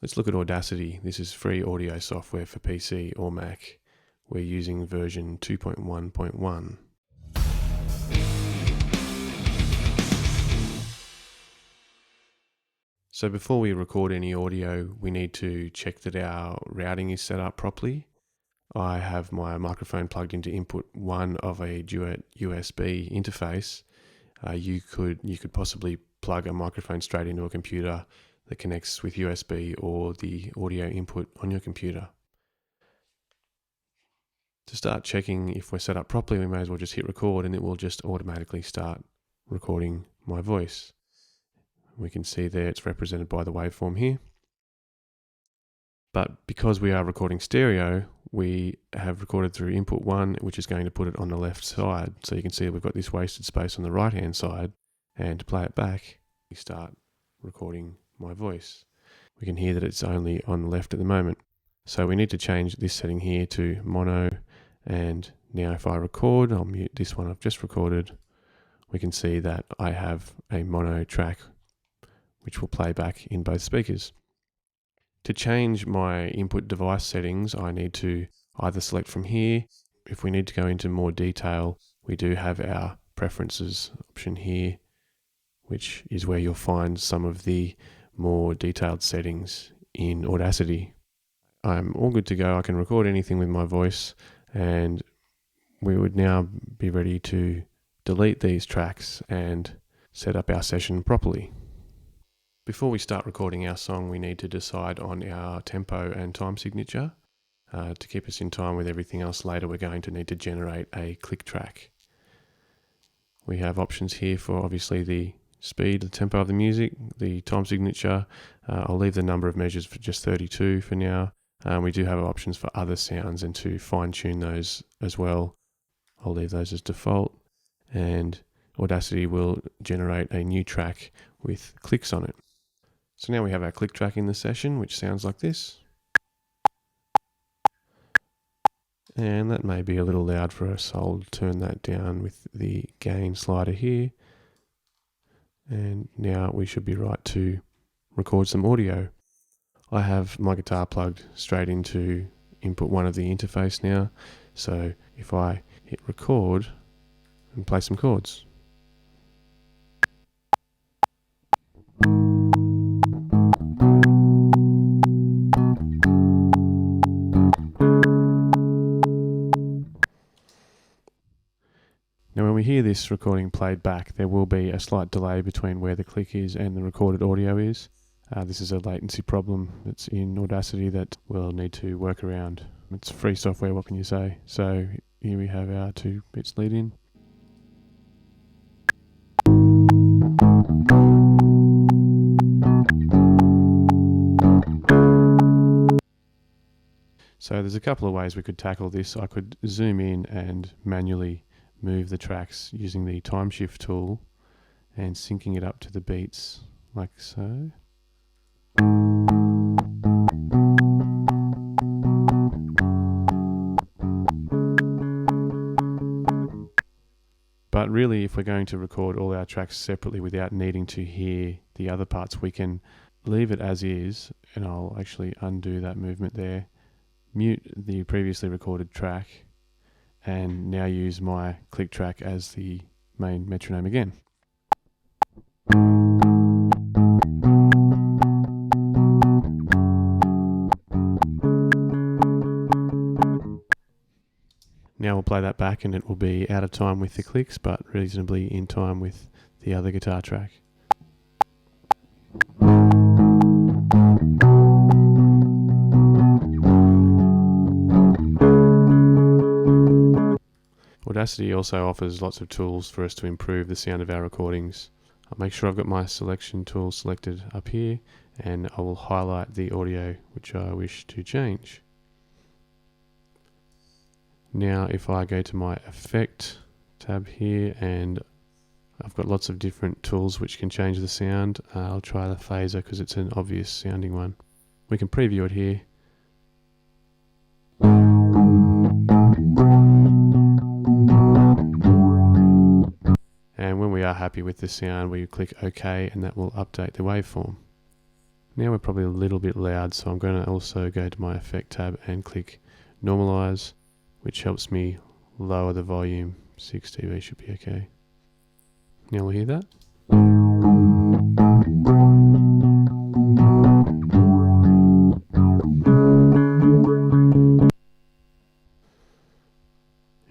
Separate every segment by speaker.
Speaker 1: Let's look at Audacity. This is free audio software for PC or Mac. We're using version 2.1.1. So before we record any audio, we need to check that our routing is set up properly. I have my microphone plugged into input 1 of a Duet USB interface. You could possibly plug a microphone straight into a computer that connects with USB or the audio input on your computer. To start checking if we're set up properly, we may as well just hit record and it will just automatically start recording my voice. We can see there it's represented by the waveform here. But because we are recording stereo, we have recorded through input 1, which is going to put it on the left side. So you can see we've got this wasted space on the right hand side, and to play it back, we start recording my voice. We can hear that it's only on the left at the moment. So we need to change this setting here to mono, and now if I record, I'll mute this one I've just recorded, we can see that I have a mono track which will play back in both speakers. To change my input device settings, I need to either select from here. If we need to go into more detail, we do have our preferences option here, which is where you'll find some of the more detailed settings in Audacity. I'm all good to go. I can record anything with my voice, and we would now be ready to delete these tracks and set up our session properly. Before we start recording our song, we need to decide on our tempo and time signature. To keep us in time with everything else later, we're going to need to generate a click track. We have options here for obviously the speed, the tempo of the music, the time signature. I'll leave the number of measures for just 32 for now. We do have options for other sounds and to fine tune those as well. I'll leave those as default, and Audacity will generate a new track with clicks on it. So now we have our click track in the session, which sounds like this. And that may be a little loud for us, so I'll turn that down with the gain slider here. And now we should be right to record some audio. I have my guitar plugged straight into input 1 of the interface now. So if I hit record and play some chords. Now when we hear this recording played back, there will be a slight delay between where the click is and the recorded audio is. This is a latency problem that's in Audacity that we'll need to work around. It's free software, what can you say? So here we have our 2 bits lead in. So there's a couple of ways we could tackle this. I could zoom in and manually move the tracks using the time shift tool and syncing it up to the beats like so. But really, if we're going to record all our tracks separately without needing to hear the other parts, we can leave it as is, and I'll actually undo that movement there, mute the previously recorded track, and now use my click track as the main metronome again. Now we'll play that back and it will be out of time with the clicks, but reasonably in time with the other guitar track. Audacity also offers lots of tools for us to improve the sound of our recordings. I'll make sure I've got my selection tool selected up here, and I will highlight the audio which I wish to change. Now if I go to my Effect tab here, and I've got lots of different tools which can change the sound. I'll try the phaser because it's an obvious sounding one. We can preview it here. And when we are happy with the sound, we click OK, and that will update the waveform. Now we're probably a little bit loud, so I'm going to also go to my Effect tab and click Normalize, which helps me lower the volume. 6 dB should be okay. Now we'll hear that.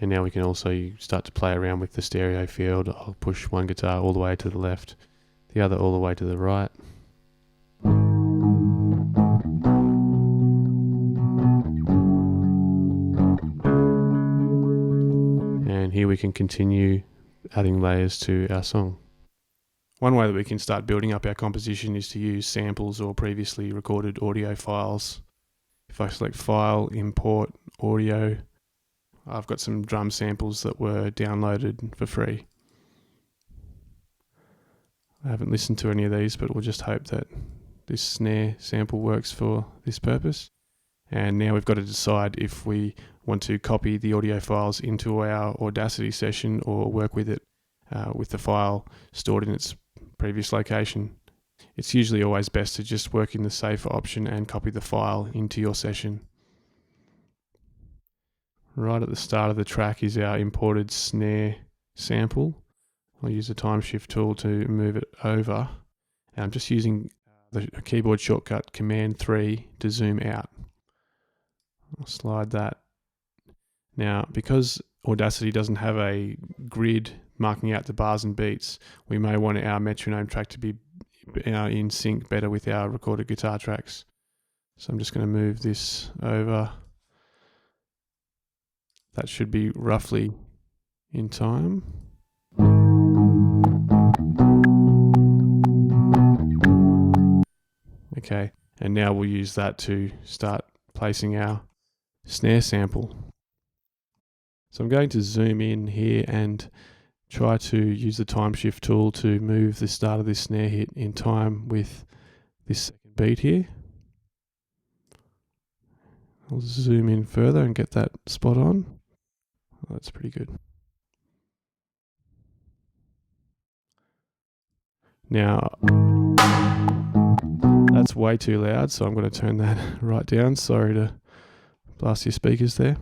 Speaker 1: And now we can also start to play around with the stereo field. I'll push one guitar all the way to the left, the other all the way to the right. And here we can continue adding layers to our song. One way that we can start building up our composition is to use samples or previously recorded audio files. If I select File, Import, Audio, I've got some drum samples that were downloaded for free. I haven't listened to any of these, but we'll just hope that this snare sample works for this purpose. And now we've got to decide if we want to copy the audio files into our Audacity session or work with it with the file stored in its previous location. It's usually always best to just work in the safer option and copy the file into your session. Right at the start of the track is our imported snare sample. I'll use the time shift tool to move it over. And I'm just using the keyboard shortcut Command 3 to zoom out. I'll slide that. Now, because Audacity doesn't have a grid marking out the bars and beats, we may want our metronome track to be in sync better with our recorded guitar tracks. So I'm just going to move this over. That should be roughly in time. Okay, and now we'll use that to start placing our snare sample. So I'm going to zoom in here and try to use the time shift tool to move the start of this snare hit in time with this second beat here. I'll zoom in further and get that spot on. Oh, that's pretty good. Now, that's way too loud, so I'm going to turn that right down. Sorry to blast your speakers there.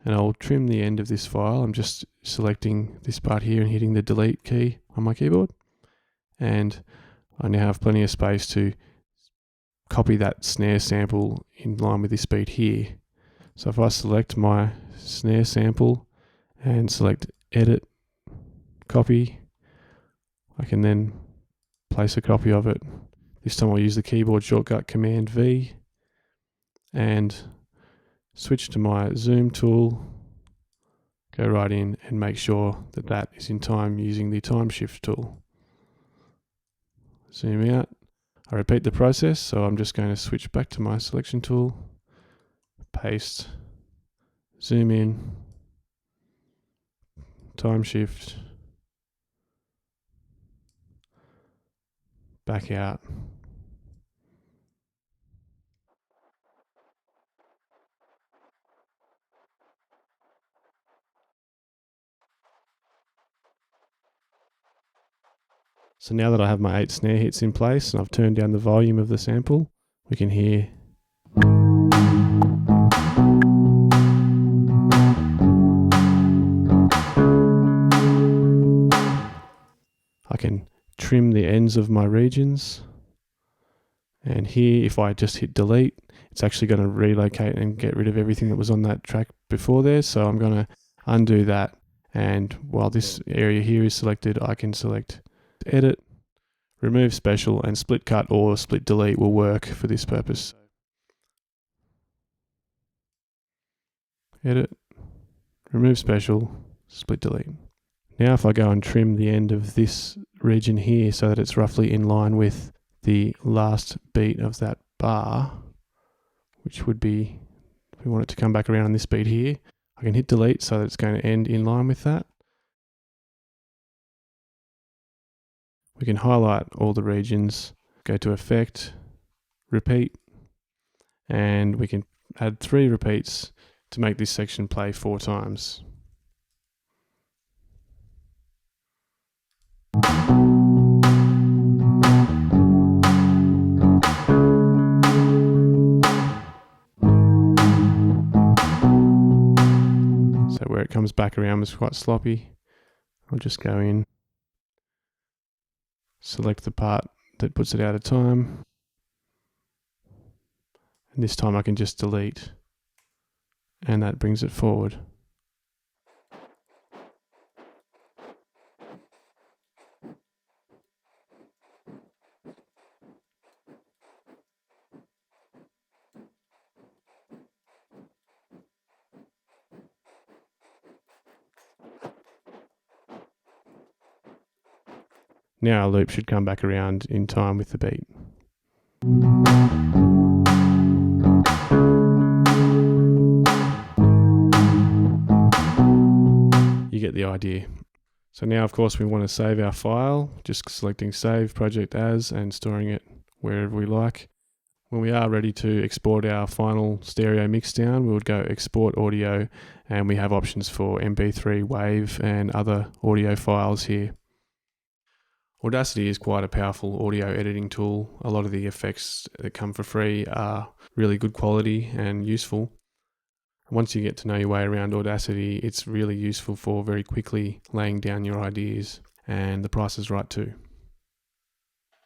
Speaker 1: And I'll trim the end of this file. I'm just selecting this part here and hitting the delete key on my keyboard. And I now have plenty of space to copy that snare sample in line with this beat here. So if I select my snare sample and select Edit, Copy, I can then place a copy of it. This time I'll use the keyboard shortcut Command V and switch to my zoom tool, go right in and make sure that that is in time using the time shift tool. Zoom out. I repeat the process, so I'm just going to switch back to my selection tool, paste, zoom in, time shift, back out. So now that I have my 8 snare hits in place and I've turned down the volume of the sample, we can hear I can trim the ends of my regions, and here if I just hit delete, it's actually going to relocate and get rid of everything that was on that track before there. So I'm going to undo that, and while this area here is selected, I can select Edit, Remove Special, and Split Cut or Split Delete will work for this purpose. Edit, Remove Special, Split Delete. Now if I go and trim the end of this region here so that it's roughly in line with the last beat of that bar, which would be, if we want it to come back around on this beat here, I can hit delete so that it's going to end in line with that. We can highlight all the regions, go to Effect, Repeat, and we can add 3 repeats to make this section play 4 times. comes back around was quite sloppy. I'll just go in, select the part that puts it out of time, and this time I can just delete, and that brings it forward. Now our loop should come back around in time with the beat. You get the idea. So now, of course, we want to save our file, just selecting Save Project As and storing it wherever we like. When we are ready to export our final stereo mix down, we would go Export Audio, and we have options for MP3, WAV, and other audio files here. Audacity is quite a powerful audio editing tool. A lot of the effects that come for free are really good quality and useful. Once you get to know your way around Audacity, it's really useful for very quickly laying down your ideas, and the price is right too.